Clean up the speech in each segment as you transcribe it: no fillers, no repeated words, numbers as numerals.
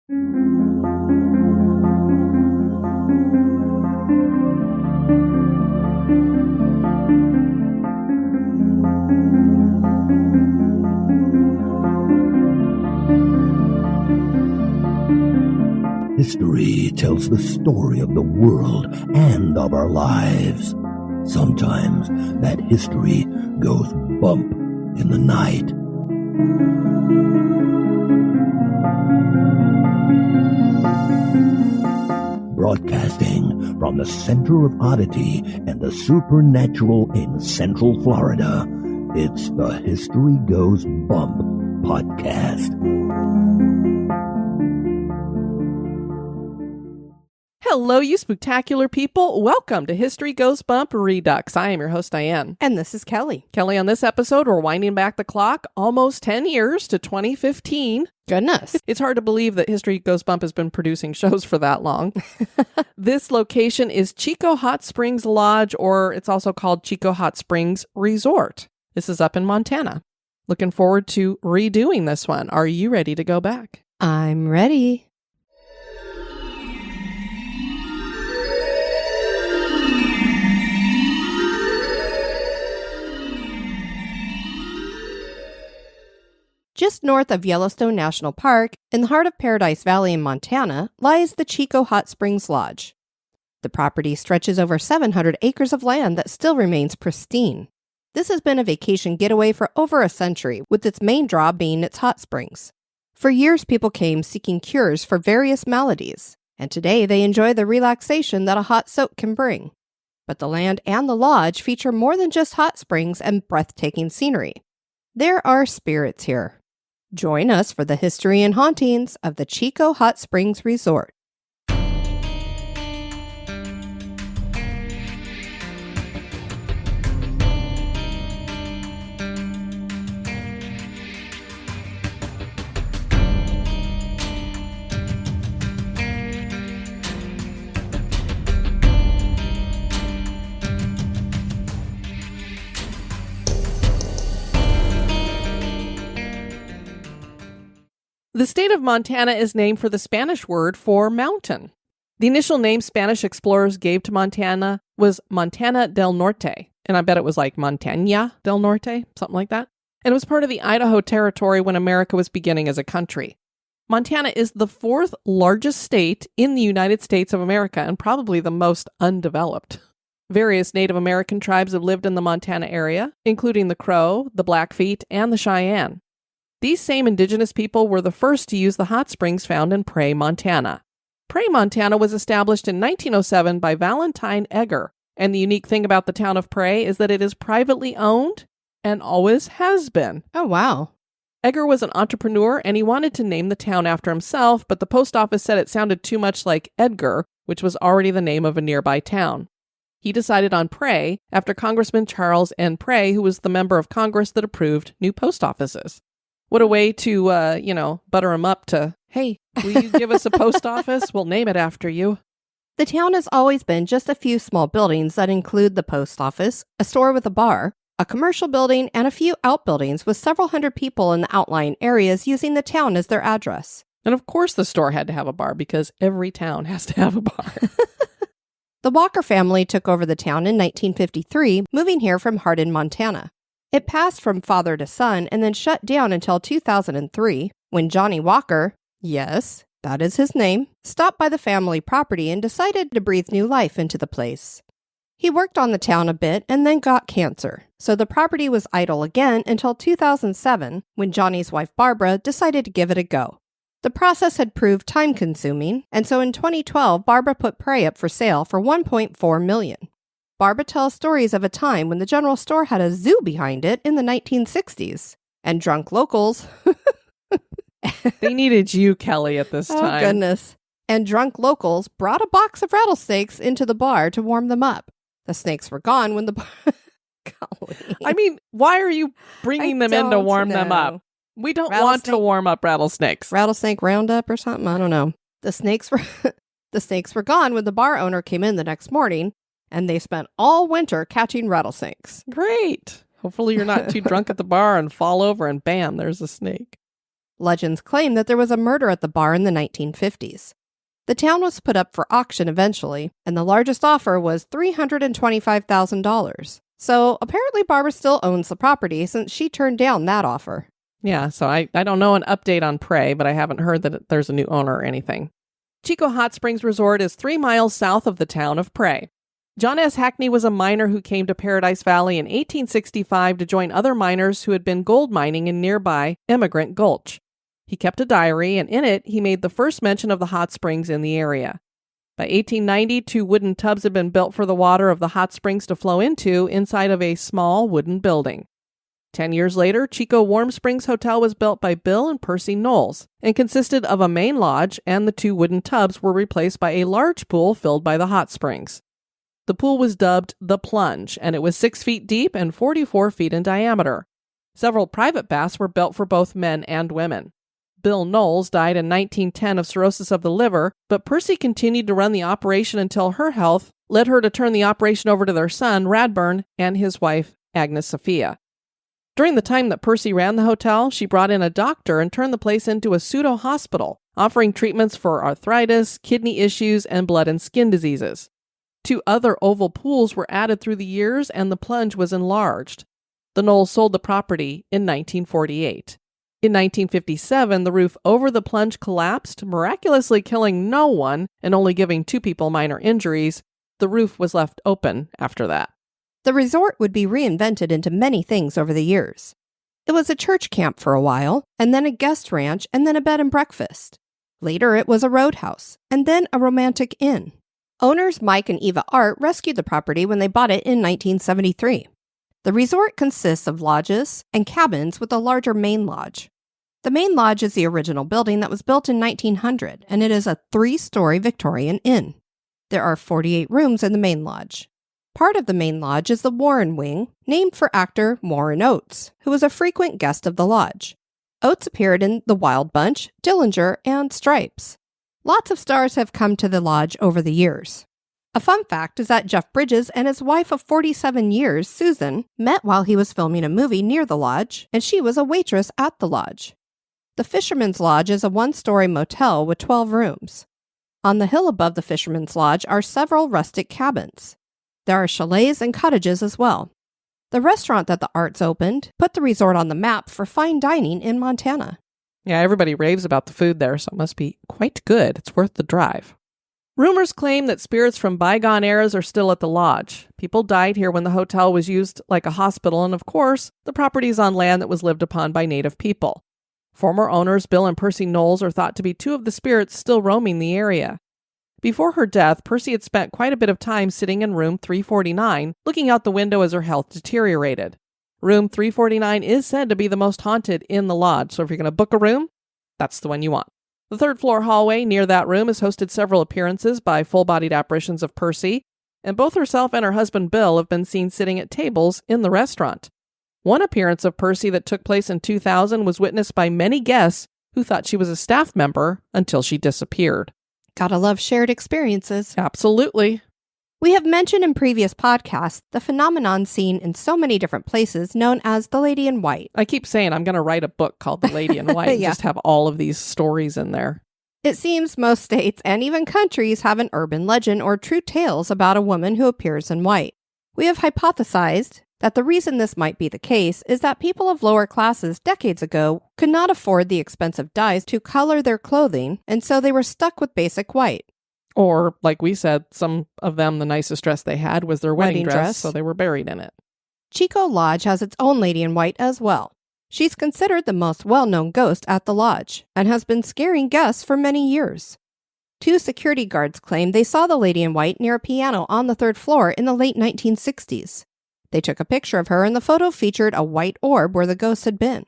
History tells the story of the world and of our lives. Sometimes that history goes bump in the night. Broadcasting from the center of oddity and the supernatural in Central Florida, it's the History Goes Bump podcast. Hello, you spooktacular people. Welcome to History Goes Bump Redux. I am your host, Diane. And this is Kelly. Kelly, on this episode, we're winding back the clock almost 10 years to 2015. Goodness. It's hard to believe that History Goes Bump has been producing shows for that long. This location is Chico Hot Springs Lodge, or it's also called Chico Hot Springs Resort. This is up in Montana. Looking forward to redoing this one. Are you ready to go back? I'm ready. Just north of Yellowstone National Park, in the heart of Paradise Valley in Montana, lies the Chico Hot Springs Lodge. The property stretches over 700 acres of land that still remains pristine. This has been a vacation getaway for over a century, with its main draw being its hot springs. For years, people came seeking cures for various maladies, and today they enjoy the relaxation that a hot soak can bring. But the land and the lodge feature more than just hot springs and breathtaking scenery. There are spirits here. Join us for the history and hauntings of the Chico Hot Springs Resort. The state of Montana is named for the Spanish word for mountain. The initial name Spanish explorers gave to Montana was Montana del Norte, and I bet it was like Montaña del Norte, something like that. And it was part of the Idaho Territory when America was beginning as a country. Montana is the fourth largest state in the United States of America and probably the most undeveloped. Various Native American tribes have lived in the Montana area, including the Crow, the Blackfeet, and the Cheyenne. These same indigenous people were the first to use the hot springs found in Prairie, Montana. Prairie, Montana was established in 1907 by Valentine Egger, and the unique thing about the town of Prairie is that it is privately owned and always has been. Oh, wow. Egger was an entrepreneur, and he wanted to name the town after himself, but the post office said it sounded too much like Edgar, which was already the name of a nearby town. He decided on Prairie after Congressman Charles N. Prairie, who was the member of Congress that approved new post offices. What a way to, butter him up to, hey, will you give us a post office? We'll name it after you. The town has always been just a few small buildings that include the post office, a store with a bar, a commercial building, and a few outbuildings with several hundred people in the outlying areas using the town as their address. And of course the store had to have a bar because every town has to have a bar. The Walker family took over the town in 1953, moving here from Hardin, Montana. It passed from father to son and then shut down until 2003, when Johnny Walker, yes, that is his name, stopped by the family property and decided to breathe new life into the place. He worked on the town a bit and then got cancer, so the property was idle again until 2007, when Johnny's wife Barbara decided to give it a go. The process had proved time-consuming, and so in 2012, Barbara put Prairie up for sale for $1.4 million. Barbara tells stories of a time when the general store had a zoo behind it in the 1960s, and drunk locals... They needed you, Kelly, at this time. Oh, goodness. And drunk locals brought a box of rattlesnakes into the bar to warm them up. The snakes were gone when the bar... Golly. I mean, why are you bringing them in to warm them up? We don't want to warm up rattlesnakes. Rattlesnake Roundup or something? I don't know. The snakes were gone when the bar owner came in the next morning, and they spent all winter catching rattlesnakes. Great. Hopefully you're not too drunk at the bar and fall over and bam, there's a snake. Legends claim that there was a murder at the bar in the 1950s. The town was put up for auction eventually, and the largest offer was $325,000. So apparently Barbara still owns the property since she turned down that offer. Yeah, so I don't know an update on Prey, but I haven't heard that there's a new owner or anything. Chico Hot Springs Resort is 3 miles south of the town of Prey. John S. Hackney was a miner who came to Paradise Valley in 1865 to join other miners who had been gold mining in nearby Emigrant Gulch. He kept a diary, and in it, he made the first mention of the hot springs in the area. By 1890, 2 wooden tubs had been built for the water of the hot springs to flow into inside of a small wooden building. 10 years later, Chico Warm Springs Hotel was built by Bill and Percy Knowles and consisted of a main lodge, and the 2 wooden tubs were replaced by a large pool filled by the hot springs. The pool was dubbed the Plunge, and it was 6 feet deep and 44 feet in diameter. Several private baths were built for both men and women. Bill Knowles died in 1910 of cirrhosis of the liver, but Percy continued to run the operation until her health led her to turn the operation over to their son, Radburn, and his wife, Agnes Sophia. During the time that Percy ran the hotel, she brought in a doctor and turned the place into a pseudo-hospital, offering treatments for arthritis, kidney issues, and blood and skin diseases. 2 other oval pools were added through the years, and the Plunge was enlarged. The Knowles sold the property in 1948. In 1957, the roof over the Plunge collapsed, miraculously killing no one and only giving 2 people minor injuries. The roof was left open after that. The resort would be reinvented into many things over the years. It was a church camp for a while, and then a guest ranch, and then a bed and breakfast. Later, it was a roadhouse, and then a romantic inn. Owners Mike and Eva Art rescued the property when they bought it in 1973. The resort consists of lodges and cabins with a larger main lodge. The main lodge is the original building that was built in 1900, and it is a 3-story Victorian inn. There are 48 rooms in the main lodge. Part of the main lodge is the Warren Wing, named for actor Warren Oates, who was a frequent guest of the lodge. Oates appeared in The Wild Bunch, Dillinger, and Stripes. Lots of stars have come to the lodge over the years. A fun fact is that Jeff Bridges and his wife of 47 years, Susan, met while he was filming a movie near the lodge, and she was a waitress at the lodge. The Fisherman's Lodge is a 1-story motel with 12 rooms. On the hill above the Fisherman's Lodge are several rustic cabins. There are chalets and cottages as well. The restaurant that the Arts opened put the resort on the map for fine dining in Montana. Yeah, everybody raves about the food there, so it must be quite good. It's worth the drive. Rumors claim that spirits from bygone eras are still at the lodge. People died here when the hotel was used like a hospital, and of course, the property is on land that was lived upon by native people. Former owners Bill and Percy Knowles are thought to be 2 of the spirits still roaming the area. Before her death, Percy had spent quite a bit of time sitting in room 349, looking out the window as her health deteriorated. Room 349 is said to be the most haunted in the lodge, so if you're going to book a room, that's the one you want. The 3rd floor hallway near that room has hosted several appearances by full-bodied apparitions of Percy, and both herself and her husband Bill have been seen sitting at tables in the restaurant. One appearance of Percy that took place in 2000 was witnessed by many guests who thought she was a staff member until she disappeared. Gotta love shared experiences. Absolutely. We have mentioned in previous podcasts the phenomenon seen in so many different places known as the Lady in White. I keep saying I'm going to write a book called The Lady in White and Yeah. just have all of these stories in there. It seems most states and even countries have an urban legend or true tales about a woman who appears in white. We have hypothesized that the reason this might be the case is that people of lower classes decades ago could not afford the expensive dyes to color their clothing, and so they were stuck with basic white. Or, like we said, some of them, the nicest dress they had was their wedding dress, so they were buried in it. Chico Lodge has its own Lady in White as well. She's considered the most well-known ghost at the lodge and has been scaring guests for many years. 2 security guards claim they saw the Lady in White near a piano on the 3rd floor in the late 1960s. They took a picture of her, and the photo featured a white orb where the ghost had been.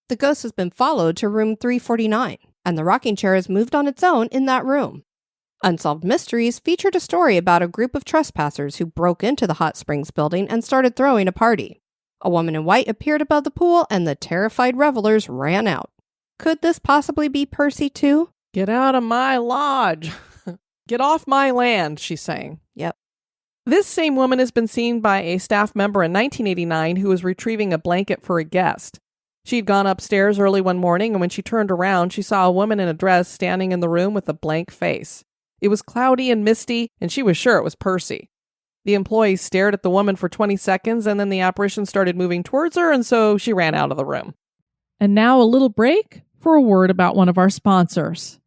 The ghost has been followed to room 349, and the rocking chair has moved on its own in that room. Unsolved Mysteries featured a story about a group of trespassers who broke into the Hot Springs building and started throwing a party. A woman in white appeared above the pool, and the terrified revelers ran out. Could this possibly be Percy, too? Get out of my lodge. Get off my land, she's saying. Yep. This same woman has been seen by a staff member in 1989 who was retrieving a blanket for a guest. She'd gone upstairs early one morning, and when she turned around, she saw a woman in a dress standing in the room with a blank face. It was cloudy and misty, and she was sure it was Percy. The employee stared at the woman for 20 seconds, and then the apparition started moving towards her, and so she ran out of the room. And now a little break for a word about one of our sponsors.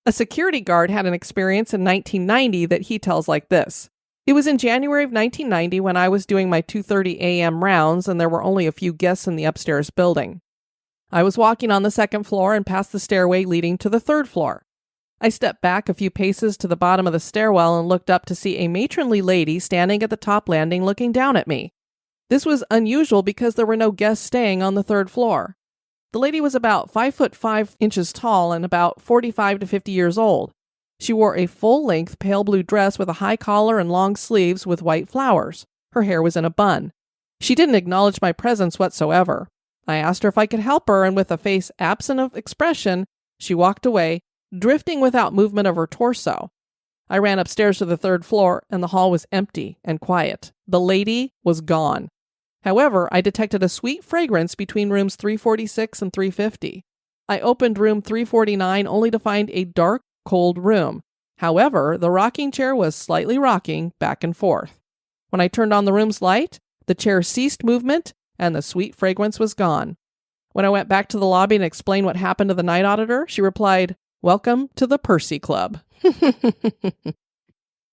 A security guard had an experience in 1990 that he tells like this. It was in January of 1990 when I was doing my 2:30 a.m. rounds and there were only a few guests in the upstairs building. I was walking on the second floor and past the stairway leading to the third floor. I stepped back a few paces to the bottom of the stairwell and looked up to see a matronly lady standing at the top landing looking down at me. This was unusual because there were no guests staying on the third floor. The lady was about 5'5" tall and about 45 to 50 years old. She wore a full-length pale blue dress with a high collar and long sleeves with white flowers. Her hair was in a bun. She didn't acknowledge my presence whatsoever. I asked her if I could help her, and with a face absent of expression, she walked away, drifting without movement of her torso. I ran upstairs to the third floor, and the hall was empty and quiet. The lady was gone. However, I detected a sweet fragrance between rooms 346 and 350. I opened room 349 only to find a dark, cold room. However, the rocking chair was slightly rocking back and forth. When I turned on the room's light, the chair ceased movement and the sweet fragrance was gone. When I went back to the lobby and explained what happened to the night auditor, she replied, "Welcome to the Percy Club."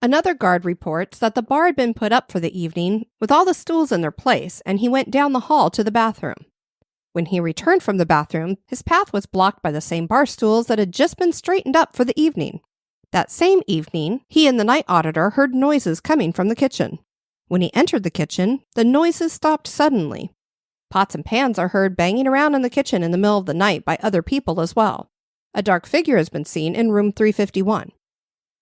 Another guard reports that the bar had been put up for the evening with all the stools in their place, and he went down the hall to the bathroom. When he returned from the bathroom, his path was blocked by the same bar stools that had just been straightened up for the evening. That same evening, he and the night auditor heard noises coming from the kitchen. When he entered the kitchen, the noises stopped suddenly. Pots and pans are heard banging around in the kitchen in the middle of the night by other people as well. A dark figure has been seen in room 351.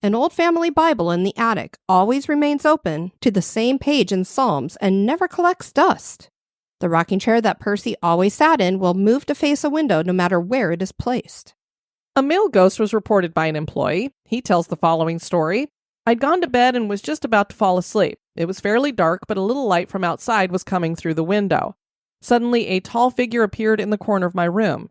An old family Bible in the attic always remains open to the same page in Psalms and never collects dust. The rocking chair that Percy always sat in will move to face a window no matter where it is placed. A male ghost was reported by an employee. He tells the following story. I'd gone to bed and was just about to fall asleep. It was fairly dark, but a little light from outside was coming through the window. Suddenly, a tall figure appeared in the corner of my room.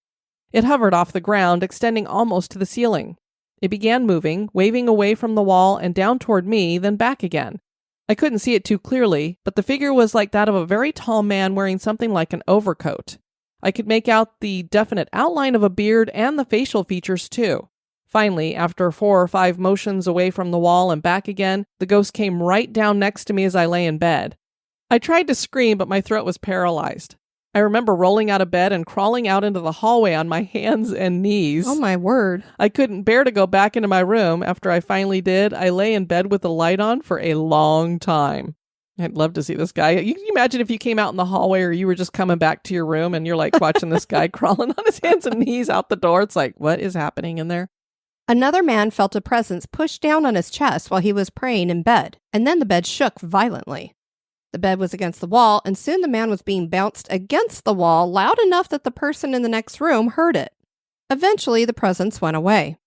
It hovered off the ground, extending almost to the ceiling. It began moving, waving away from the wall and down toward me, then back again. I couldn't see it too clearly, but the figure was like that of a very tall man wearing something like an overcoat. I could make out the definite outline of a beard and the facial features too. Finally, after 4 or 5 motions away from the wall and back again, the ghost came right down next to me as I lay in bed. I tried to scream, but my throat was paralyzed. I remember rolling out of bed and crawling out into the hallway on my hands and knees. Oh my word. I couldn't bear to go back into my room. After I finally did, I lay in bed with the light on for a long time. I'd love to see this guy. You can imagine if you came out in the hallway or you were just coming back to your room and you're like watching this guy crawling on his hands and knees out the door. It's like, what is happening in there? Another man felt a presence push down on his chest while he was praying in bed, and then the bed shook violently. The bed was against the wall, and soon the man was being bounced against the wall loud enough that the person in the next room heard it. Eventually, the presence went away.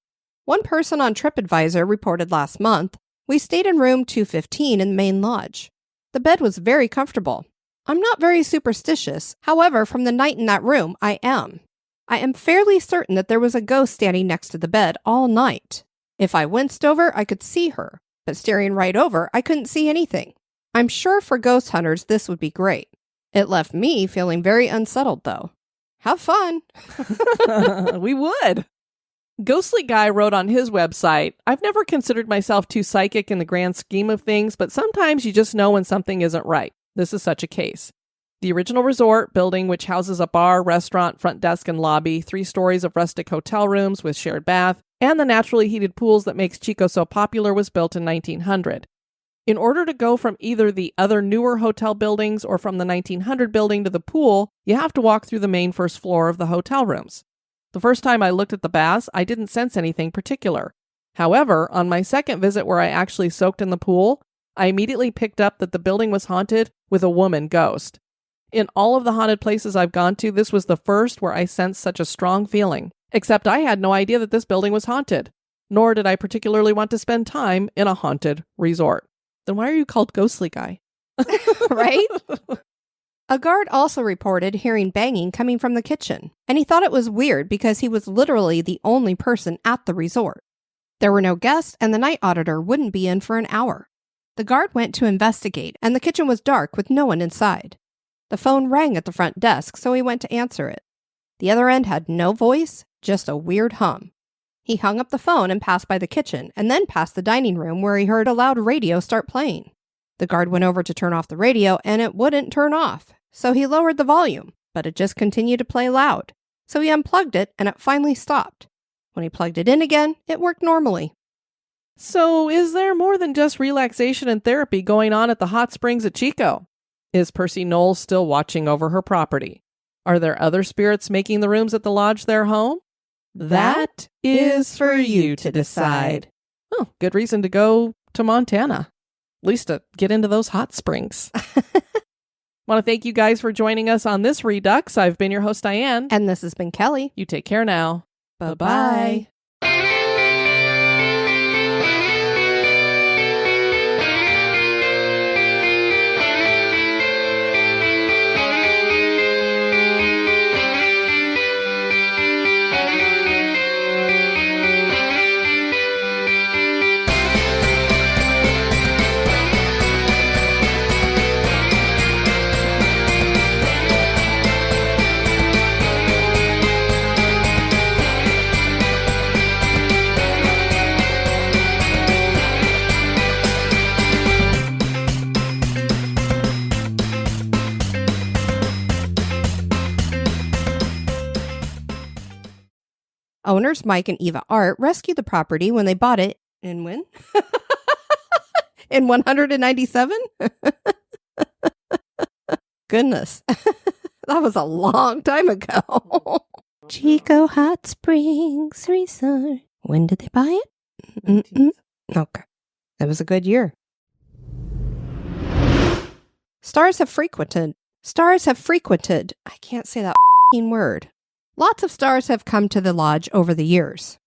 One person on TripAdvisor reported last month, "We stayed in room 215 in the main lodge. The bed was very comfortable. I'm not very superstitious. However, from the night in that room, I am. I am fairly certain that there was a ghost standing next to the bed all night. If I winced over, I could see her, but staring right over, I couldn't see anything. I'm sure for ghost hunters, this would be great. It left me feeling very unsettled, though. Have fun." We would. Ghostly Guy wrote on his website, "I've never considered myself too psychic in the grand scheme of things, but sometimes you just know when something isn't right. This is such a case. The original resort building, which houses a bar, restaurant, front desk, and lobby, 3 stories of rustic hotel rooms with shared bath, and the naturally heated pools that makes Chico so popular, was built in 1900. In order to go from either the other newer hotel buildings or from the 1900 building to the pool, you have to walk through the main first floor of the hotel rooms. The first time I looked at the baths, I didn't sense anything particular. However, on my second visit where I actually soaked in the pool, I immediately picked up that the building was haunted with a woman ghost. In all of the haunted places I've gone to, this was the first where I sensed such a strong feeling, except I had no idea that this building was haunted. nor did I particularly want to spend time in a haunted resort. Then why are you called Ghostly Guy? Right? A guard also reported hearing banging coming from the kitchen, and he thought it was weird because he was literally the only person at the resort. There were no guests, and the night auditor wouldn't be in for an hour. The guard went to investigate, and the kitchen was dark with no one inside. The phone rang at the front desk, so he went to answer it. The other end had no voice, just a weird hum. He hung up the phone and passed by the kitchen, and then passed the dining room where he heard a loud radio start playing. The guard went over to turn off the radio, and it wouldn't turn off. So he lowered the volume, but it just continued to play loud. So he unplugged it, and it finally stopped. When he plugged it in again, it worked normally. So is there more than just relaxation and therapy going on at the hot springs at Chico? Is Percy Knowles still watching over her property? Are there other spirits making the rooms at the lodge their home? That is for you to decide. Oh, good reason to go to Montana. At least to get into those hot springs. Want to thank you guys for joining us on this Redux. I've been your host, Diane. And this has been Kelly. You take care now. Bye-bye. Owners Mike and Eva Art rescued the property when they bought it in when? In 197? Goodness. That was a long time ago. Chico Hot Springs Resort. When did they buy it? Okay. That was a good year. Stars have frequented. I can't say that word. Lots of stars have come to the lodge over the years.